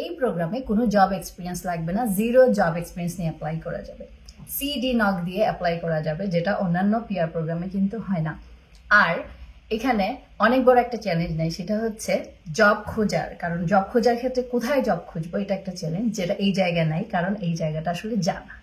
এই প্রোগ্রামে কোনো জব এক্সপিরিয়েন্স লাগবে না, জিরো জব এক্সপিরিয়েন্স নিয়ে অ্যাপ্লাই করা যাবে। সিডি নক দিয়ে অ্যাপ্লাই করা যাবে, যেটা অন্যান্য পিআর প্রোগ্রামে কিন্তু হয় না। আর এখানে অনেক বড় একটা চ্যালেঞ্জ নেই, সেটা হচ্ছে জব খোঁজার। কারণ জব খোঁজার ক্ষেত্রে কোথায় জব খুঁজবো এটা একটা চ্যালেঞ্জ, যেটা এই জায়গায় নাই, কারণ এই জায়গাটা আসলে জানা।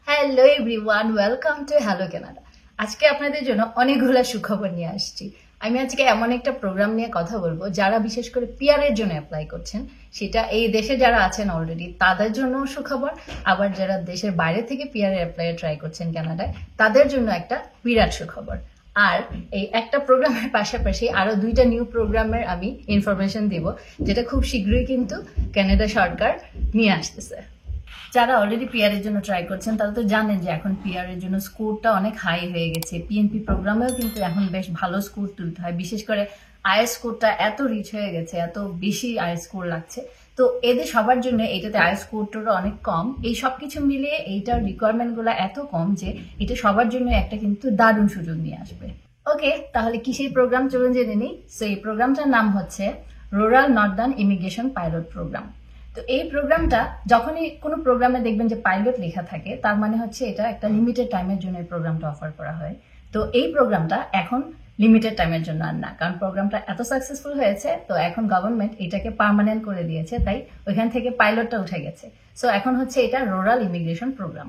Hello everyone, welcome to hello Canada. আজকে আপনাদের জন্য অনেকগুলো সুখবর নিয়ে আসছি। আমি আজকে এমন একটা প্রোগ্রাম নিয়ে কথা বলবো যারা বিশেষ করে পিআর এর জন্য অ্যাপ্লাই করছেন, সেটা এই দেশে যারা আছেন অলরেডি তাদের জন্য সুখবর, আবার যারা দেশের বাইরে থেকে পিআর এর অ্যাপ্লাই ট্রাই করছেন কানাডায় তাদের জন্য একটা বিরাট সুখবর। আর এই একটা প্রোগ্রামের পাশাপাশি আরো দুইটা নিউ প্রোগ্রামের আমি ইনফরমেশন দিব, যেটা খুব শীঘ্রই কিন্তু কানাডা সরকার নিয়ে আসতেছে। যারা অলরেডি পিআর এর জন্য ট্রাই করছেন তারা তো জানেন যে এখন পিআর এর জন্য স্কোরটা অনেক হাই হয়ে গেছে। পিএনপি প্রোগ্রামেও কিন্তু এখন বেশ ভালো স্কোর তুলতে হয়, বিশেষ করে আইএস স্কোরটা এত রিচ হয়ে গেছে, এত বেশি আইএস স্কোর লাগছে। তো এদের সবার জন্য এটাতে আইএস স্কোরটা অনেক কম। এই সবকিছু মিলিয়ে এইটার রিকোয়ারমেন্ট গুলো এত কম যে এটা সবার জন্য একটা কিন্তু দারুণ সুযোগ নিয়ে আসবে। ওকে, তাহলে কি সেই প্রোগ্রাম চলুন জেনে নিই। সো এই প্রোগ্রামটার নাম হচ্ছে rural northern immigration pilot program. তো এই প্রোগ্রামটা যখনই কোনো প্রোগ্রামে দেখবেন যে পাইলট লেখা থাকে, তার মানে হচ্ছে এটা একটা লিমিটেড টাইমের জন্য এই প্রোগ্রামটা অফার করা হয়। তো এই প্রোগ্রামটা এখন লিমিটেড টাইমের জন্য আর না, কারণ প্রোগ্রামটা এত সাকসেসফুল হয়েছে। তো এখন গভর্নমেন্ট এটাকে পার্মানেন্ট করে দিয়েছে, তাই ওইখান থেকে পাইলটটা উঠে গেছে। সো এখন হচ্ছে এটা রুরাল ইমিগ্রেশন প্রোগ্রাম।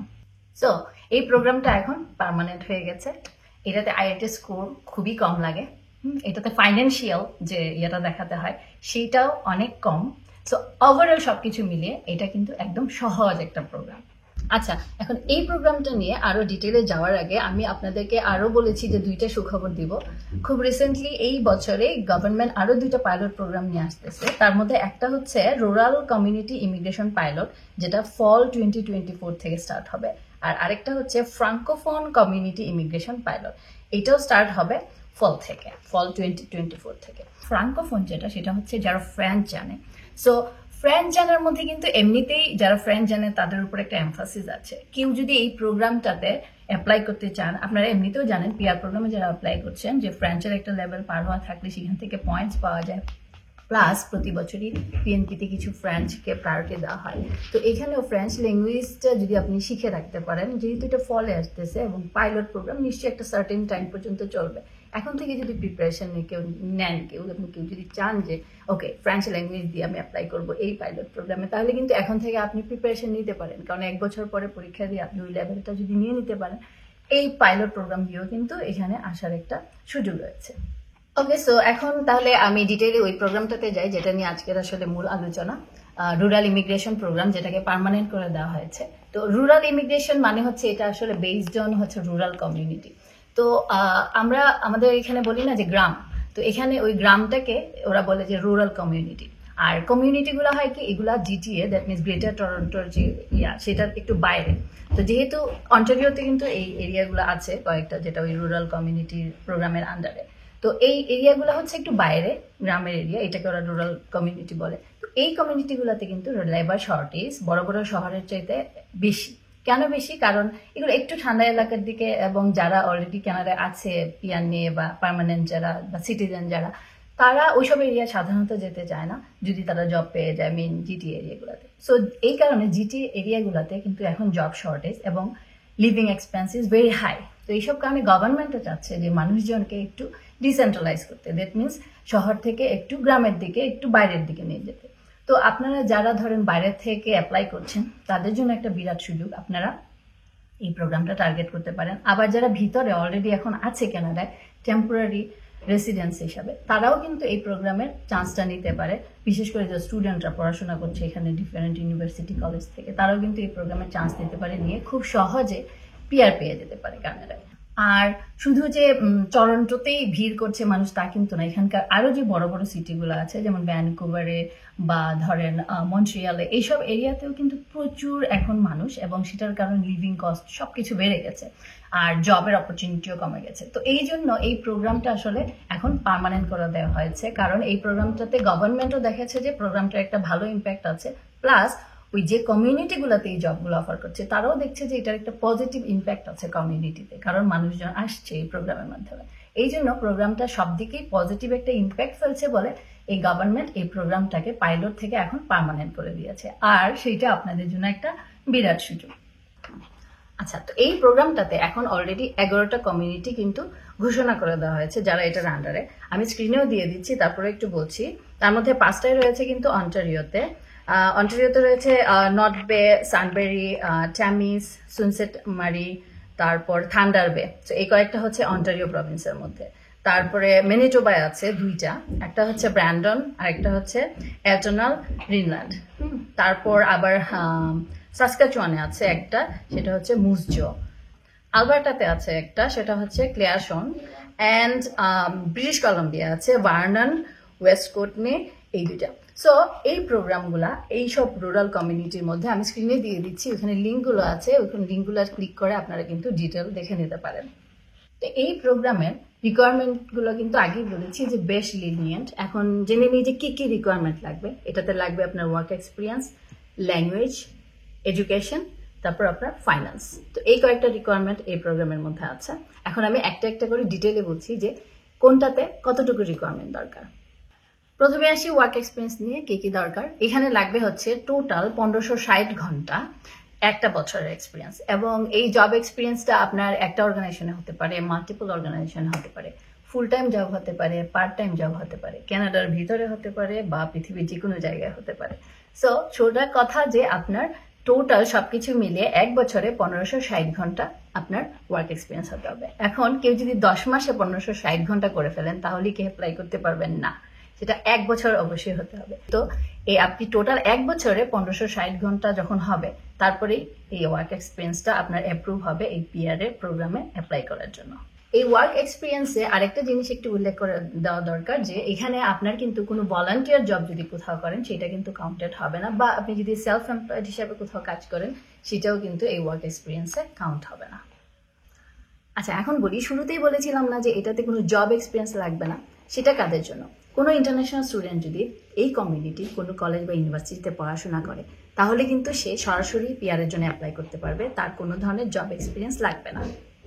সো এই প্রোগ্রামটা এখন পার্মানেন্ট হয়ে গেছে। এটাতে আইএলটিএস স্কোর খুবই কম লাগে। এটাতে ফাইন্যান্সিয়াল যে ইয়েটা দেখাতে হয় সেটাও অনেক কম। সো ওভারঅল সবকিছু মিলিয়ে এটা কিন্তু একদম সহজ একটা প্রোগ্রাম। আচ্ছা, এখন এই প্রোগ্রামটা নিয়ে আরো ডিটেলে যাওয়ার আগে আমি আপনাদেরকে আরো বলেছি যে দুইটা সুখবর দিব। খুব রিসেন্টলি এই বছরে গভর্নমেন্ট আরো দুইটা পাইলট প্রোগ্রাম নিয়ে আসতেছে। তার মধ্যে একটা হচ্ছে রুরাল কমিউনিটি ইমিগ্রেশন পাইলট, যেটা ফল 2024 থেকে স্টার্ট হবে। আর আরেকটা হচ্ছে ফ্রাঙ্কোফোন কমিউনিটি ইমিগ্রেশন পাইলট, এটাও স্টার্ট হবে ফল 2024 থেকে। ফ্রাঙ্কোফোন যেটা, সেটা হচ্ছে যারা ফ্রেঞ্চ জানে। সো ফ্রেঞ্চ জানার মধ্যে কিন্তু এমনিতেই যারা ফ্রেঞ্চ জানে তাদের উপর একটা এমফাসিস আছে। কেউ যদি এই প্রোগ্রামটাতে অ্যাপ্লাই করতে চান, আপনারা এমনিতেও জানেন পিআর প্রোগ্রামে যারা অ্যাপ্লাই করছেন যে ফ্রেঞ্চের একটা লেভেল পার হওয়া থাকলে সেখান থেকে পয়েন্টস পাওয়া যায়, প্লাস প্রতি বছরই পিএনপিতে কিছু ফ্রেঞ্চকে প্রায়োরিটি দেওয়া হয়। তো এখানেও ফ্রেঞ্চ ল্যাঙ্গুয়েজটা যদি আপনি শিখে রাখতে পারেন, যেহেতু এটা ফলে আসতেছে এবং পাইলট প্রোগ্রাম নিশ্চয়ই একটা সার্টেন টাইম পর্যন্ত চলবে, এখন থেকে যদি প্রিপারেশন নিয়ে কেউ নেন, কেউ যদি চান যে ওকে ফ্রেঞ্চ ল্যাঙ্গুয়েজ দিয়ে আমি অ্যাপ্লাই করবো এই পাইলট প্রোগ্রামে, তাহলে কিন্তু এখন থেকে আপনি প্রিপারেশন নিতে পারেন। কারণ 1 বছর পরে পরীক্ষা দিয়ে আপনি ওই লেভেলটা যদি নিয়ে নিতে পারেন, এই পাইলট প্রোগ্রাম দিয়েও কিন্তু এখানে আসার একটা সুযোগ রয়েছে। ওকে, সো এখন তাহলে আমি ডিটেইলে ওই প্রোগ্রামটাতে যাই, যেটা নিয়ে আজকের আসলে মূল আলোচনা। রুরাল ইমিগ্রেশন প্রোগ্রাম, যেটাকে পার্মানেন্ট করে দেওয়া হয়েছে। তো রুরাল ইমিগ্রেশন মানে হচ্ছে এটা আসলে বেসড অন হচ্ছে রুরাল কমিউনিটি। তো আমরা আমাদের এখানে বলি না যে গ্রাম, তো এখানে ওই গ্রামটাকে ওরা বলে যে রুরাল কমিউনিটি। আর কমিউনিটিগুলো হয় কি, এগুলা জিটিএ, দ্যাট মিনস গ্রেটার টরন্টোর যে সেটার একটু বাইরে। তো যেহেতু অন্টারিওতে কিন্তু এই এরিয়াগুলো আছে কয়েকটা, যেটা ওই রুরাল কমিউনিটি প্রোগ্রামের আন্ডারে। তো এই এরিয়াগুলো হচ্ছে একটু বাইরে, গ্রামের এরিয়া, এটাকে ওরা রুরাল কমিউনিটি বলে। তো এই কমিউনিটিগুলোতে কিন্তু লেবার শর্টেজ বড় বড় শহরের চাইতে বেশি। কেন বেশি? কারণ এগুলো একটু ঠান্ডা এলাকার দিকে, এবং যারা অলরেডি কানাডায় আছে পিআর নিয়ে বা পার্মানেন্ট যারা বা সিটিজেন যারা, তারা ওইসব এরিয়া সাধারণত যেতে চায় না যদি তারা জব পেয়ে যায় মেন জিটি এরিয়াগুলোতে। সো এই কারণে জিটি এরিয়াগুলোতে কিন্তু এখন জব শর্টেজ এবং লিভিং এক্সপেন্সিস ভেরি হাই। তো এইসব কারণে গভর্নমেন্টও চাচ্ছে যে মানুষজনকে একটু ডিসেন্ট্রালাইজ করতে, দ্যাট মিনস শহর থেকে একটু গ্রামের দিকে, একটু বাইরের দিকে নিয়ে যেতে। তো আপনারা যারা ধরেন বাইরে থেকে অ্যাপ্লাই করছেন তাদের জন্য একটা বিরাট সুযোগ, আপনারা এই প্রোগ্রামটা টার্গেট করতে পারেন। আবার যারা ভিতরে অলরেডি এখন আছে কানাডায় টেম্পোরারি রেসিডেন্স হিসাবে, তারাও কিন্তু এই প্রোগ্রামের চান্সটা নিতে পারে। বিশেষ করে যে স্টুডেন্টরা পড়াশোনা করছে এখানে ডিফারেন্ট ইউনিভার্সিটি কলেজ থেকে, তারাও কিন্তু এই প্রোগ্রামের চান্স নিতে পারে, নিয়ে খুব সহজে পিআর পেয়ে যেতে পারে কানাডায়। আর শুধু যে টরন্টোতেই ভিড় করছে মানুষ তা কিন্তু না, এখানকার আরো যে বড় বড় সিটিগুলো আছে যেমন ভ্যানকুভারে বা ধরেন মন্ট্রিয়ালে, এইসব এরিয়াতেও কিন্তু প্রচুর এখন মানুষ, এবং সেটার কারণে লিভিং কস্ট সবকিছু বেড়ে গেছে আর জবের অপরচুনিটিও কমে গেছে। তো এই জন্য এই প্রোগ্রামটা আসলে এখন পার্মানেন্ট করে দেওয়া হয়েছে, কারণ এই প্রোগ্রামটাতে গভর্নমেন্টও দেখেছে যে প্রোগ্রামটার একটা ভালো ইম্প্যাক্ট আছে, প্লাস ওই যে কমিউনিটিগুলোতে এই জবগুলো অফার করছে তারাও দেখছে যে এটার একটা পজিটিভ ইম্প্যাক্ট আছে কমিউনিটিতে, কারণ মানুষজন আসছে এই প্রোগ্রামের মাধ্যমে। এই জন্য প্রোগ্রামটা সব দিকেই পজিটিভ একটা ইম্প্যাক্ট ফেলছে বলে এই গভর্নমেন্ট এই প্রোগ্রামটাকে পাইলট থেকে এখন পার্মানেন্ট করে দিয়েছে, আর সেইটা আপনাদের জন্য একটা বিরাট সুযোগ। আচ্ছা, তো এই প্রোগ্রামটাতে এখন অলরেডি 11টা কমিউনিটি কিন্তু ঘোষণা করে দেওয়া হয়েছে যারা এটার আন্ডারে। আমি স্ক্রিনেও দিয়ে দিচ্ছি, তারপরে একটু বলছি। তার মধ্যে 5টাই রয়েছে কিন্তু অন্টারিওতে। অন্টারিওতে রয়েছে নর্থ বে, সানবেরি, ট্যামিস, সুনসেট মারি, তারপর থান্ডার বে। তো এই কয়েকটা হচ্ছে অন্টারিও প্রভিন্সের মধ্যে। তারপরে ম্যানিটোবায় আছে 2টা, একটা হচ্ছে ব্র্যান্ডন আর একটা হচ্ছে এলটনাল গ্রিনল্যান্ড। তারপর আবার সাসকাচুয়ানে আছে একটা, সেটা হচ্ছে মুসজো। আলবার্টাতে আছে একটা, সেটা হচ্ছে ক্লেয়ারশন। অ্যান্ড ব্রিটিশ কলম্বিয়া আছে ভার্নন, ওয়েস্টকোটনি, এই 2টা। সো এই প্রোগ্রামগুলা এইসব রুরাল কমিউনিটির মধ্যে আমি স্ক্রিনে দিয়ে দিচ্ছি, ওখানে লিঙ্কগুলো আছে, ওখানে লিঙ্কগুলো ক্লিক করে আপনারা কিন্তু ডিটেল দেখে নিতে পারেন। তো এই প্রোগ্রামের রিকোয়ারমেন্টগুলো কিন্তু আগেই বলেছি যে বেশ লিনিয়েন্ট। এখন জেনে নিই যে কি কি রিকোয়ারমেন্ট লাগবে। এটাতে লাগবে আপনার ওয়ার্ক এক্সপিরিয়েন্স, ল্যাঙ্গুয়েজ, এডুকেশন, তারপর আপনার ফাইন্যান্স। তো এই কয়েকটা রিকোয়ারমেন্ট এই প্রোগ্রামের মধ্যে আছে। এখন আমি একটা একটা করে ডিটেলে বলছি যে কোনটাতে কতটুকু রিকোয়ারমেন্ট দরকার। প্রথমে আসি ওয়ার্ক এক্সপিরিয়েন্স নিয়ে কি কি দরকার। এখানে লাগবে হচ্ছে টোটাল 1560 ঘন্টা, একটা বছরের এক্সপিরিয়েন্স। এবং এই জব এক্সপিরিয়েন্সটা আপনার একটা অর্গানাইজেশনে হতে পারে, মাল্টিপল অর্গানাইজেশনে হতে পারে, ফুল টাইম জব হতে পারে, পার্ট টাইম জব হতে পারে, কানাডার ভিতরে হতে পারে বা পৃথিবীর যে কোনো জায়গায় হতে পারে। সো ছোটা কথা যে আপনার টোটাল সবকিছু মিলিয়ে 1 বছরে 1560 ঘন্টা আপনার ওয়ার্ক এক্সপিরিয়েন্স হতে হবে। এখন কেউ যদি 10 মাসে 1560 ঘন্টা করে ফেলেন তাহলে কি অ্যাপ্লাই করতে পারবেন না, সেটা 1 বছর অবশ্যই হতে হবে। তো এই আপনি টোটাল 1 বছরে 1560 ঘন্টা যখন হবে তারপরেই এই ওয়ার্ক এক্সপিরিয়েন্সটা আপনার অ্যাপ্রুভ হবে এই পিআর এর প্রোগ্রামে অ্যাপ্লাই করার জন্য। এই ওয়ার্ক এক্সপিরিয়েন্সে আরেকটা জিনিস একটু উল্লেখ করে দেওয়া দরকার যে এখানে আপনার কিন্তু কোনো ভলান্টিয়ার জব যদি কোথাও করেন সেটা কিন্তু কাউন্টেড হবে না, বা আপনি যদি সেলফ এমপ্লয়েড হিসাবে কোথাও কাজ করেন সেটাও কিন্তু এই ওয়ার্ক এক্সপিরিয়েন্সে কাউন্ট হবে না। আচ্ছা, এখন বলি, শুরুতেই বলেছিলাম না যে এটাতে কোনো জব এক্সপিরিয়েন্স লাগবে না, সেটা কাদের জন্য? কোনো ইন্টারন্যাশনাল স্টুডেন্ট যদি এই কমিউনিটি কোনো কলেজ বা ইউনিভার্সিটিতে পড়াশোনা করে তাহলে কিন্তু সে সরাসরি পিআর এর জন্য অ্যাপ্লাই করতে পারবে, তার কোনো ধরনের জব এক্সপিরিয়েন্স লাগবে না।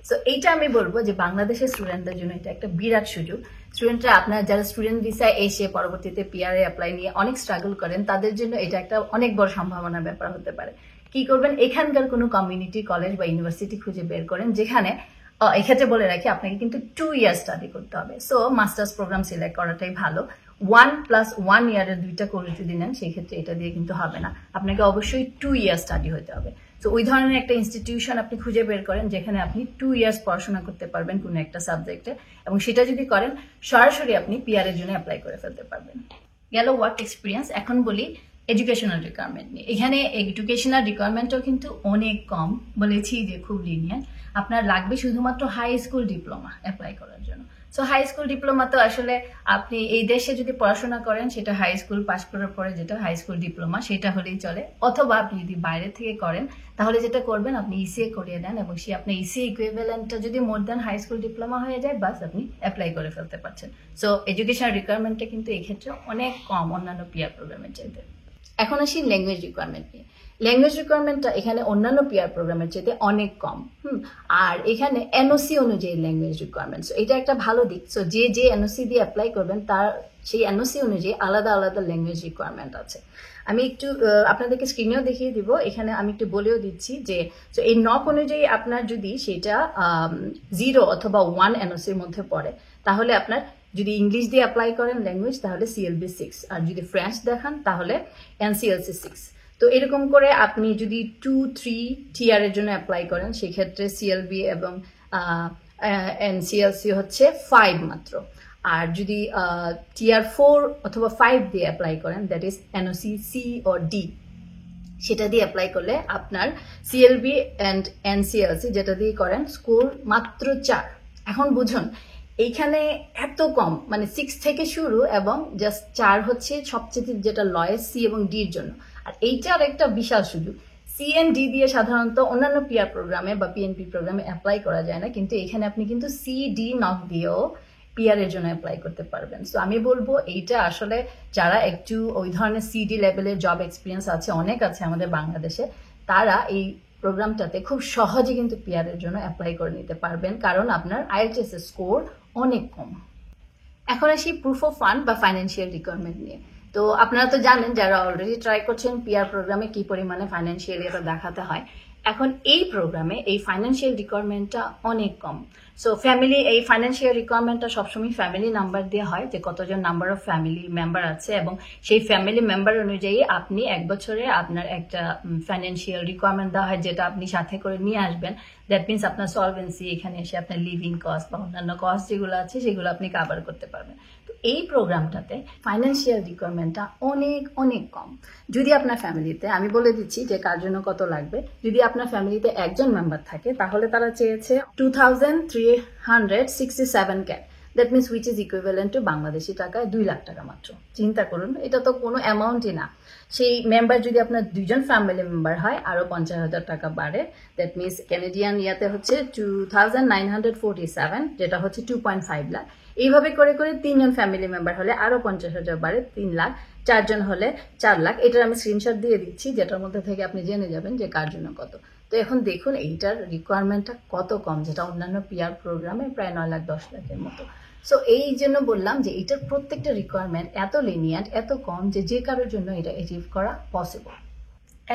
সো এইটা আমি বলবো যে বাংলাদেশের স্টুডেন্টদের জন্য এটা একটা বিরাট সুযোগ। স্টুডেন্টরা আপনার যারা স্টুডেন্ট ভিসায় এসে পরবর্তীতে পিআর এ অ্যাপ্লাই নিয়ে অনেক স্ট্রাগল করেন তাদের জন্য এটা একটা অনেক বড় সম্ভাবনার ব্যাপার হতে পারে। কি করবেন, এখানকার কোনো কমিউনিটি কলেজ বা ইউনিভার্সিটি খুঁজে বের করেন যেখানে, এক্ষেত্রে বলে রাখি আপনাকে কিন্তু 2 ইয়ার স্টাডি করতে হবে। সো মাস্টার্স প্রোগ্রাম সিলেক্ট করাটাই ভালো। 1+1 ইয়ারের 2টা করে যদি নেন সেই ক্ষেত্রে এটা দিয়ে কিন্তু হবে না, আপনাকে অবশ্যই 2 ইয়ার স্টাডি হতে হবে। তো ওই ধরনের একটা ইনস্টিটিউশন আপনি খুঁজে বের করেন যেখানে আপনি 2 ইয়ার্স পড়াশোনা করতে পারবেন কোনো একটা সাবজেক্টে, এবং সেটা যদি করেন সরাসরি আপনি পিআর এর জন্য অ্যাপ্লাই করে ফেলতে পারবেন। গেল ওয়ার্ক এক্সপিরিয়েন্স। এখন বলি এডুকেশনাল রিকোয়ারমেন্ট নিয়ে। এখানে এডুকেশনাল রিকোয়ারমেন্টও কিন্তু অনেক কম, বলেছি যে খুব লিনিয়ার। আপনার লাগবে শুধুমাত্র হাই স্কুল ডিপ্লোমা অ্যাপ্লাই করার জন্য। সো হাই স্কুল ডিপ্লোমা তো আসলে আপনি এই দেশে যদি পড়াশোনা করেন সেটা হাই স্কুল পাস করার পরে যেটা হাই স্কুল ডিপ্লোমা সেটা হলেই চলে, অথবা আপনি যদি বাইরে থেকে করেন তাহলে যেটা করবেন আপনি ইসিএ করিয়ে দেন, এবং সে আপনি ইসিএ ইকুইভ্যালেন্টটা যদি more than high school diploma হয়ে যায় বাস আপনি অ্যাপ্লাই করে ফেলতে পারছেন। সো এডুকেশনাল রিকোয়ারমেন্টটা কিন্তু এই ক্ষেত্রে অনেক কম অন্যান্য পিআর প্রোগ্রামের চাইতে। এখন আসি ল্যাঙ্গুয়েজ রিকোয়ারমেন্ট নিয়ে। ল্যাঙ্গুয়েজ রিকোয়ারমেন্টটা এখানে অন্যান্য পিআর প্রোগ্রামের চাইতে অনেক কম। আর এখানে এনওসি অনুযায়ী ল্যাঙ্গুয়েজ রিকোয়ারমেন্ট, এটা একটা ভালো দিক। সো যে এনওসি দিয়ে অ্যাপ্লাই করবেন তার সেই এনওসি অনুযায়ী আলাদা আলাদা ল্যাঙ্গুয়েজ রিকোয়ারমেন্ট আছে। আমি একটু আপনাদেরকে স্ক্রিনেও দেখিয়ে দিব, এখানে আমি একটু বলেও দিচ্ছি যে এই নক অনুযায়ী আপনার যদি সেটা 0 অথবা 1 এনওসির মধ্যে পড়ে তাহলে আপনার, যদি ইংলিশ দিয়ে অ্যাপ্লাই করেন ল্যাঙ্গুয়েজ তাহলে CLB 6, আর যদি ফ্রেঞ্চ দেখান তাহলে NCLC 6। তো এরকম করে আপনি যদি 2-3 টিআর এর জন্য অ্যাপ্লাই করেন সেক্ষেত্রে CLB এবং NCLC হচ্ছে 5 মাত্র। আর যদি টিআর 4 অথবা 5 দিয়ে অ্যাপ্লাই করেন, that is NOC C or D, সেটা দিয়ে অ্যাপ্লাই করলে আপনার CLB and NCLC যেটা দিয়ে করেন স্কোর মাত্র 4। এখন বুঝুন এইখানে এত কম, মানে 6 থেকে শুরু এবং জাস্ট 4 হচ্ছে সবচেয়ে যেটা লয়েস্ট C এবং D এর জন্য। আর এইটার একটা বিশাল সুযোগ, সি এন্ড ডি দিয়ে সাধারণত অন্যান্য পিআর প্রোগ্রামে বা পিএনপি প্রোগ্রামে অ্যাপ্লাই করা যায় না, কিন্তু এখানে আপনি কিন্তু CDNOC দিয়েও পিআর এর জন্য অ্যাপ্লাই করতে পারবেন। সো আমি বলবো এইটা আসলে যারা একটু ওই ধরনের সিডি লেভেলের জব এক্সপিরিয়েন্স আছে, অনেক আছে আমাদের বাংলাদেশে, তারা এই প্রোগ্রামটাতে খুব সহজে কিন্তু পিআর এর জন্য অ্যাপ্লাই করে নিতে পারবেন, কারণ আপনার আইএলটিএস এর স্কোর অনেক কম। এখন আসি প্রুফ অফ ফান্ড বা ফাইন্যান্সিয়াল রিকোয়ারমেন্ট নিয়ে। তো আপনারা তো জানেন যারা অলরেডি ট্রাই করছেন পিআর প্রোগ্রামে কি পরিমাণে ফাইন্যান্সিয়ালি এটা দেখাতে হয়। এখন এই প্রোগ্রামে এই ফাইন্যান্সিয়াল রিকোয়ারমেন্টটা অনেক কম। সো ফ্যামিলি, এই ফাইন্যান্সিয়াল রিকোয়ারমেন্টটা সবসময় ফ্যামিলি নাম্বার দিয়ে হয়, যে কতজন নাম্বার অফ ফ্যামিলি মেম্বার আছে, এবং সেই ফ্যামিলি মেম্বার অনুযায়ী আপনি এক বছরে আপনার একটা ফাইন্যান্সিয়াল রিকোয়ারমেন্ট দেওয়া হয়, যেটা আপনি সাথে করে নিয়ে আসবেন। দ্যাট মিনস আপনার সলভেন্সি, এখানে এসে আপনার লিভিং কস্ট বা অন্যান্য কস্ট যেগুলো আছে সেগুলো আপনি কাভার করতে পারবেন। তো এই প্রোগ্রামটাতে ফাইন্যান্সিয়াল রিকোয়ারমেন্টটা অনেক অনেক কম। যদি আপনার ফ্যামিলিতে, আমি বলে দিচ্ছি যে কার জন্য কত লাগবে, যদি আপনার ফ্যামিলিতে একজন মেম্বার থাকে তাহলে তারা চেয়েছে 2367 cat. That means which is equivalent to Bangladeshi টাকায় 2 লাখ টাকা মাত্র। চিন্তা করুন, এটা তো কোনো অ্যামাউন্টই না। সেই মেম্বার যদি আপনার 2জন ফ্যামিলি মেম্বার হয় আরো 50,000 টাকা বাড়ে। দ্যাট মিনস ক্যানাডিয়ান ইয়াতে হচ্ছে 2947, যেটা হচ্ছে 2.5 লাখ। এইভাবে করে করে 3জন ফ্যামিলি মেম্বার হলে আরো 50,000 বাড়ে, 3 লাখ। 4জন হলে 4 লাখ। এটার আমি স্ক্রিনশট দিয়ে দিচ্ছি, যেটার মধ্যে থেকে আপনি জেনে যাবেন যে কার জন্য কত। তো এখন দেখুন এইটার রিকোয়ারমেন্টটা কত কম, যেটা অন্যান্য পিআর প্রোগ্রামে প্রায় 9 লাখ 10 লাখের মতো। সো এই জন্য বললাম যে এটার প্রত্যেকটা রিকোয়ারমেন্ট এত লিনিয়ার, এত কম, যে কারোর জন্য এটা অ্যাচিভ করা পসিবল।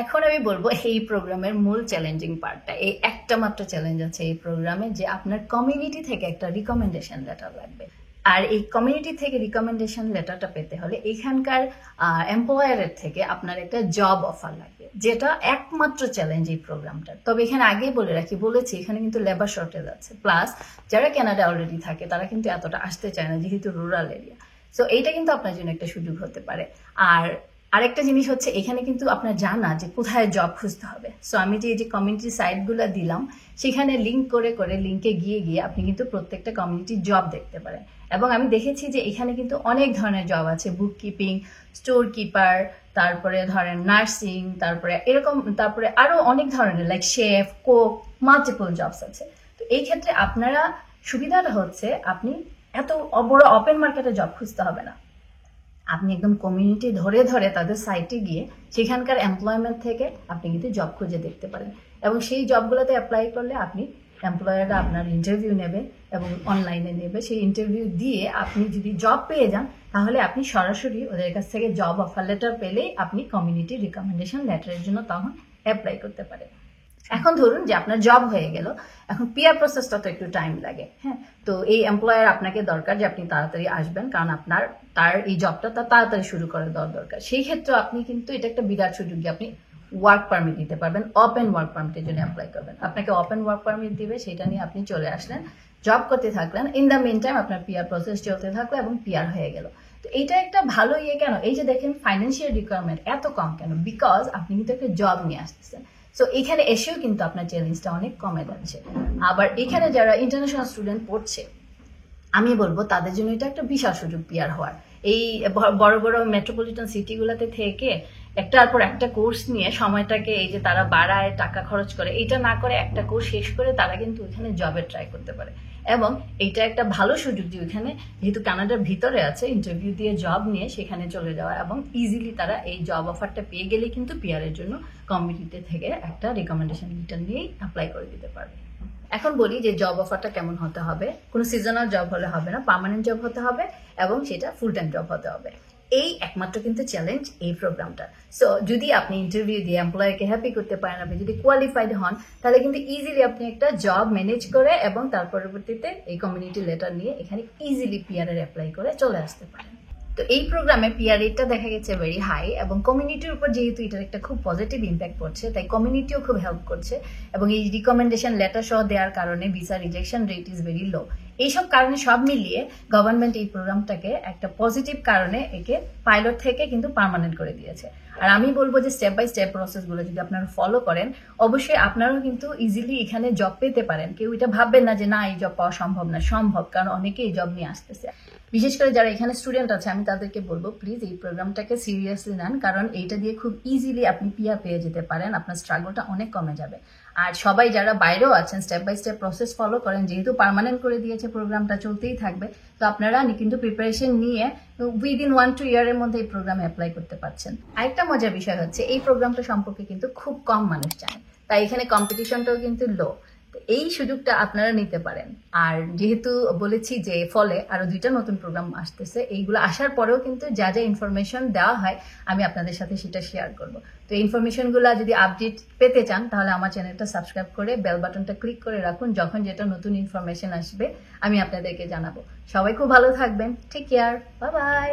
এখন আমি বলবো এই প্রোগ্রামের মূল চ্যালেঞ্জিং পার্টটা, এই একটা মাত্র চ্যালেঞ্জ আছে এই প্রোগ্রামে, যে আপনার কমিউনিটি থেকে একটা রিকমেন্ডেশন লেটার লাগবে। আর এই কমিউনিটি থেকে রিকমেন্ডেশন লেটারটা পেতে হলে এখানকার এমপ্লয়ারের থেকে আপনার একটা জব অফার লাগবে, যেটা একমাত্র চ্যালেঞ্জ এই প্রোগ্রামটার। তবে এখানে আগেই বলেছি এখানে কিন্তু লেবার শর্টেজ আছে, প্লাস যারা কানাডা অলরেডি থাকে তারা কিন্তু এতটা আসতে চায় না, যেহেতু রুরাল এরিয়া। সো এইটা কিন্তু আপনার জন্য একটা সুযোগ হতে পারে। আর আরেকটা জিনিস হচ্ছে এখানে কিন্তু আপনার জানা যে কোথায় জব খুঁজতে হবে। সো আমি যে এই যে কমিউনিটি সাইটগুলো দিলাম, সেখানে লিঙ্ক করে করে লিঙ্কে গিয়ে গিয়ে আপনি কিন্তু প্রত্যেকটা কমিউনিটি জব দেখতে পারেন। এবং আমি দেখেছি যে এখানে কিন্তু অনেক ধরনের জব আছে, বুক কিপিং, স্টোর কিপার, তারপরে ধরেন নার্সিং, তারপরে আরো অনেক ধরনের like chef, Coke, multiple jobs আছে। তো এই ক্ষেত্রে আপনারা সুবিধাটা হচ্ছে আপনি এত বড় ওপেন মার্কেটে জব খুঁজতে হবে না। আপনি একদম কমিউনিটি ধরে ধরে তাদের সাইটে গিয়ে সেখানকার এমপ্লয়মেন্ট থেকে আপনি কিন্তু জব খুঁজে দেখতে পারেন, এবং সেই জবগুলোতে অ্যাপ্লাই করলে আপনি এমপ্লয়াররা আপনার ইন্টারভিউ নেবে এবং অনলাইনে নেবে। সেই ইন্টারভিউ দিয়ে আপনি যদি জব পেয়ে যান তাহলে আপনি সরাসরি ওদের কাছ থেকে জব অফার লেটার পেলেই আপনি কমিউনিটি রিকমেন্ডেশন লেটারের জন্য তখন অ্যাপ্লাই করতে পারেন। এখন ধরুন যে আপনার জব হয়ে গেল, এখন পিআর প্রসেসটা তো একটু টাইম লাগে। হ্যাঁ, তো এই এমপ্লয়ার আপনাকে দরকার যে আপনি তাড়াতাড়ি আসবেন, কারণ তার এই জবটা তার তাড়াতাড়ি শুরু করে দেওয়ার দরকার। সেই ক্ষেত্রে আপনি কিন্তু এটা একটা বিরাট সুযোগ যে আপনি ওয়ার্ক পারমিট নিতে পারবেন। ওপেন ওয়ার্ক পারমিটের জন্য অ্যাপ্লাই করবেন, আপনাকে ওপেন ওয়ার্ক পারমিট দিবে, সেটা নিয়ে আপনি চলে আসলেন, জব করতে থাকলেন। ইন দ্য মিন টাইম আপনার পিআর প্রসেস চলতে থাকলো এবং পিআর হয়ে গেল। তো এইটা একটা ভালো কেন, এই যে দেখেন ফাইন্যান্সিয়াল রিকোয়ারমেন্ট এত কম কেন, বিকজ আপনি কিন্তু একটা জব নিয়ে আসতেছেন। সো এখানে এসেও কিন্তু আপনার চ্যালেঞ্জটা অনেক কমে যাচ্ছে। আবার এখানে যারা ইন্টারন্যাশনাল স্টুডেন্ট পড়ছে, আমি বলবো তাদের জন্য এটা একটা বিশাল সুযোগ পিআর হওয়ার। এই বড় বড় মেট্রোপলিটন সিটিগুলোতে থেকে একটার পর একটা কোর্স নিয়ে সময়টাকে এই যে তারা বাড়ায়, টাকা খরচ করে, এটা না করে একটা কোর্স শেষ করে তারা কিন্তু ওইখানে জবে ট্রাই করতে পারে। এবং এটা একটা ভালো সুযোগ যে ওইখানে যেহেতু কানাডার ভিতরে আছে, ইন্টারভিউ দিয়ে জব নিয়ে সেখানে চলে যাওয়া, এবং ইজিলি তারা এই জব অফারটা পেয়ে গেলেই কিন্তু পিআর এর জন্য কমিউনিটি থেকে একটা রিকমেন্ডেশন লেটার নিয়েই অ্যাপ্লাই করে দিতে পারবে। এখন বলি যে জব অফারটা কেমন হতে হবে। কোনো সিজনাল জব হলে হবে না, পার্মানেন্ট জব হতে হবে, এবং সেটা ফুল টাইম জব হতে হবে। এই একমাত্র কিন্তু চ্যালেঞ্জ এই প্রোগ্রামটা। সো যদি আপনি ইন্টারভিউ দিয়ে এমপ্লয়ারকে হ্যাপি করতে পারেন, আপনি যদি কোয়ালিফাইড হন, তাহলে কিন্তু ইজিলি আপনি একটা জব ম্যানেজ করে এবং তার পরবর্তীতে এই কমিউনিটি লেটার নিয়ে এখানে ইজিলি পিআর এর অ্যাপ্লাই করে চলে আসতে পারেন। তো এই প্রোগ্রামে পিআর রেটটা দেখা গেছে ভেরি হাই, এবং কমিউনিটির উপর যেহেতু এটার একটা খুব পজিটিভ ইম্প্যাক্ট পড়ছে, তাই কমিউনিটিও খুব হেল্প করছে। এবং এই রিকমেন্ডেশন লেটার সহ দেওয়ার কারণে visa rejection rate is very low. এইসব কারণে সব মিলিয়ে গভর্নমেন্ট এই প্রোগ্রামটাকে একটা পজিটিভ কারণে একে পাইলট থেকে কিন্তু পার্মানেন্ট করে দিয়েছে। আর আমি বলবো যে স্টেপ বাই স্টেপ প্রসেসগুলো যদি আপনারা ফলো করেন, অবশ্যই আপনারাও কিন্তু ইজিলি এখানে জব পেতে পারেন। কেউ এটা ভাববেন না যে না এই জব পাওয়া সম্ভব না, সম্ভব, কারণ অনেকে এই জব নিয়ে আসতেছে। বিশেষ করে যারা এখানে স্টুডেন্ট আছে, আমি তাদেরকে বলবো প্লিজ এই প্রোগ্রামটাকে সিরিয়াসলি নেন, কারণ এইটা দিয়ে খুব ইজিলি আপনি পিআর পেয়ে যেতে পারেন, আপনার স্ট্রাগলটা অনেক কমে যাবে। আর সবাই যারা বাইরেও আছেন step by step process follow করেন, যেহেতু পার্মানেন্ট করে দিয়েছে প্রোগ্রামটা চলতেই থাকবে, তো আপনারা কিন্তু প্রিপারেশন নিয়ে উইদিন 1-2 ইয়ারের মধ্যে এই প্রোগ্রামে অ্যাপ্লাই করতে পারছেন। আরেকটা মজার বিষয় হচ্ছে এই প্রোগ্রামটা সম্পর্কে কিন্তু খুব কম মানুষ জানে, তাই এখানে কম্পিটিশনটাও কিন্তু লো। এই সুযোগটা আপনারা নিতে পারেন। আর যেহেতু বলেছি যে ফলে আরো 2টা নতুন প্রোগ্রাম আসতেছে, এইগুলো আসার পরেও কিন্তু যা যা ইনফরমেশন দেওয়া হয় আমি আপনাদের সাথে সেটা শেয়ার করব। তো এই ইনফরমেশনগুলো যদি আপডেট পেতে চান তাহলে আমার চ্যানেলটা সাবস্ক্রাইব করে বেল বাটনটা ক্লিক করে রাখুন, যখন যেটা নতুন ইনফরমেশন আসবে আমি আপনাদেরকে জানাবো। সবাই খুব ভালো থাকবেন, টেক কেয়ার, বাই বাই।